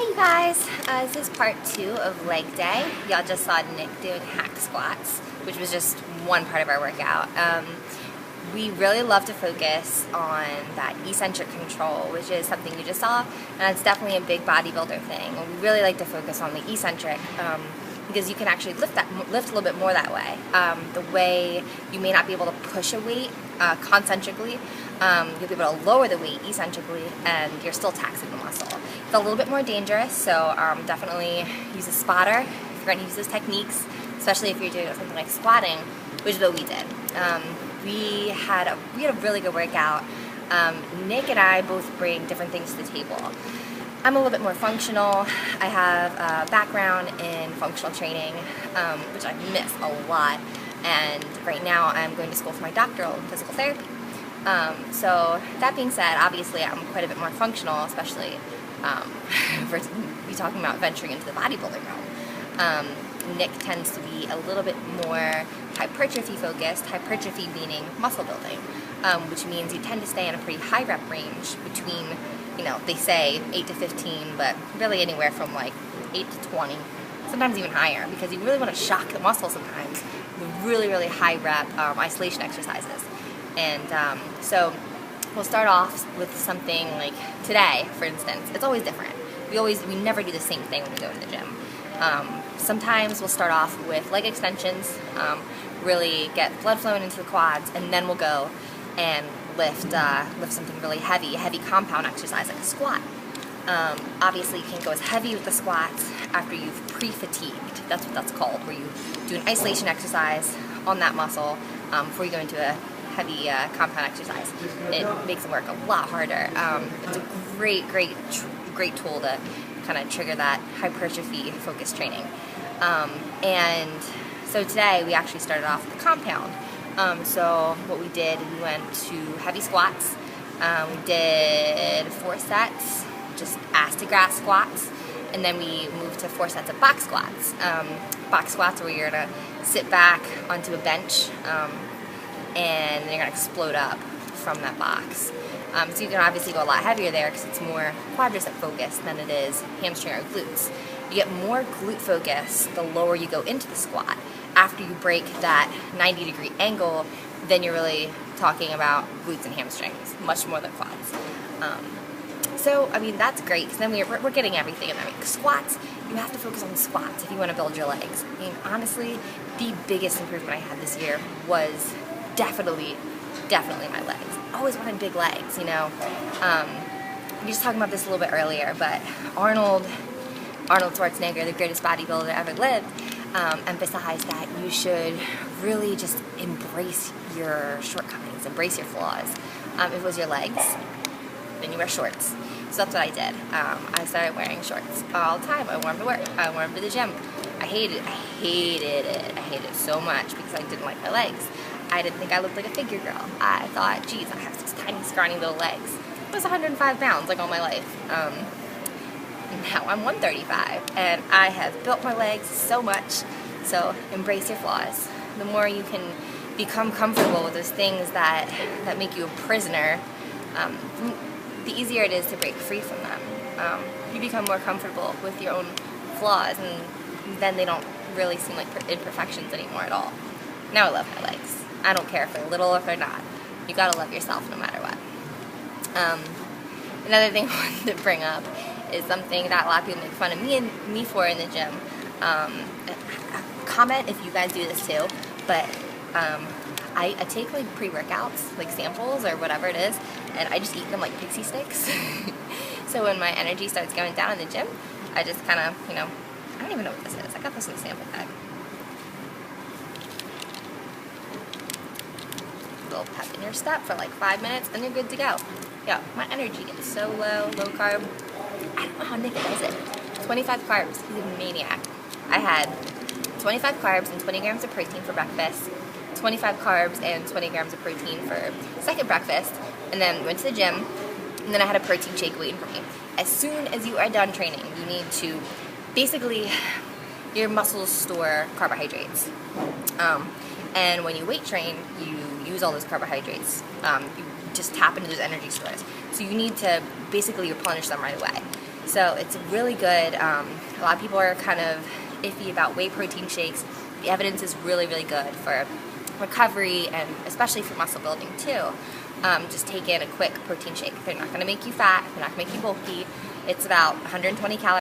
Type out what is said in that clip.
Hey guys, this is part 2 of leg day. Y'all just saw Nick doing hack squats, which was just one part of our workout. We really love to focus on that eccentric control, which is something you just saw, and it's definitely a big bodybuilder thing. We really like to focus on the eccentric because you can actually lift a little bit more that way. The way you may not be able to push a weight concentrically, you'll be able to lower the weight eccentrically, and you're still taxing the muscle. It's a little bit more dangerous, so definitely use a spotter if you're going to use those techniques, especially if you're doing something like squatting, which is what we did. We had a really good workout. Nick and I both bring different things to the table. I'm a little bit more functional. I have a background in functional training, which I miss a lot. And right now I'm going to school for my doctoral in physical therapy. So that being said, obviously I'm quite a bit more functional, especially if we're talking about venturing into the bodybuilding realm. Nick tends to be a little bit more hypertrophy focused, hypertrophy meaning muscle building, which means you tend to stay in a pretty high rep range between, they say 8 to 15, but really anywhere from like 8 to 20, sometimes even higher, because you really want to shock the muscle sometimes with really high rep isolation exercises. And so we'll start off with something like today, for instance. It's always different. We never do the same thing when we go to the gym. Sometimes we'll start off with leg extensions, really get blood flowing into the quads, and then we'll go and lift something really heavy compound exercise like a squat. Obviously you can go as heavy with the squats after you've pre-fatigued. That's what that's called, where you do an isolation exercise on that muscle before you go into a heavy compound exercise. It makes it work a lot harder. It's a great tool to kind of trigger that hypertrophy focused training. And so today we actually started off with the compound. So what we did, we went to heavy squats. We did 4 sets, just ass to grass squats, and then we moved to 4 sets of box squats. Box squats where you're gonna sit back onto a bench, and then you're gonna explode up from that box. So you can obviously go a lot heavier there because it's more quadricep focused than it is hamstring or glutes. You get more glute focus the lower you go into the squat. After you break that 90-degree angle, then you're really talking about glutes and hamstrings, much more than quads. So, I mean, that's great, because then we're getting everything in there. Squats, you have to focus on the squats if you want to build your legs. I mean, honestly, the biggest improvement I had this year was definitely my legs. Always wanted big legs, We were just talking about this a little bit earlier, but Arnold Schwarzenegger, the greatest bodybuilder ever lived, emphasized that you should really just embrace your shortcomings, embrace your flaws. If it was your legs, then you wear shorts. So that's what I did. I started wearing shorts all the time. I wore them to work. I wore them to the gym. I hated it. I hated it so much because I didn't like my legs. I didn't think I looked like a figure girl. I thought, geez, I have these tiny, scrawny little legs. I was 105 pounds, like all my life. Now I'm 135, and I have built my legs so much. So embrace your flaws. The more you can become comfortable with those things that make you a prisoner, the easier it is to break free from them. You become more comfortable with your own flaws, and then they don't really seem like imperfections anymore at all. Now I love my legs. I don't care if they're little or if they're not. You gotta love yourself no matter what. Another thing I wanted to bring up is something that a lot of people make fun of me for in the gym. Comment if you guys do this too, but I take like pre-workouts, like samples or whatever it is, and I just eat them like pixie sticks. So when my energy starts going down in the gym, I just kind of, I don't even know what this is. I got this in the sample bag. A little pep in your step for like 5 minutes, then you're good to go. Yeah, my energy gets so low carb. I don't know how Nick does it. 25 carbs, he's a maniac. I had 25 carbs and 20 grams of protein for breakfast, 25 carbs and 20 grams of protein for second breakfast, and then went to the gym, and then I had a protein shake waiting for me. As soon as you are done training, you need to, basically, your muscles store carbohydrates. And when you weight train, you use all those carbohydrates. You just tap into those energy stores. So you need to basically replenish them right away. So it's really good. A lot of people are kind of iffy about whey protein shakes. The evidence is really, really good for recovery and especially for muscle building too. Just take in a quick protein shake. They're not going to make you fat. They're not going to make you bulky. It's about 120 calories.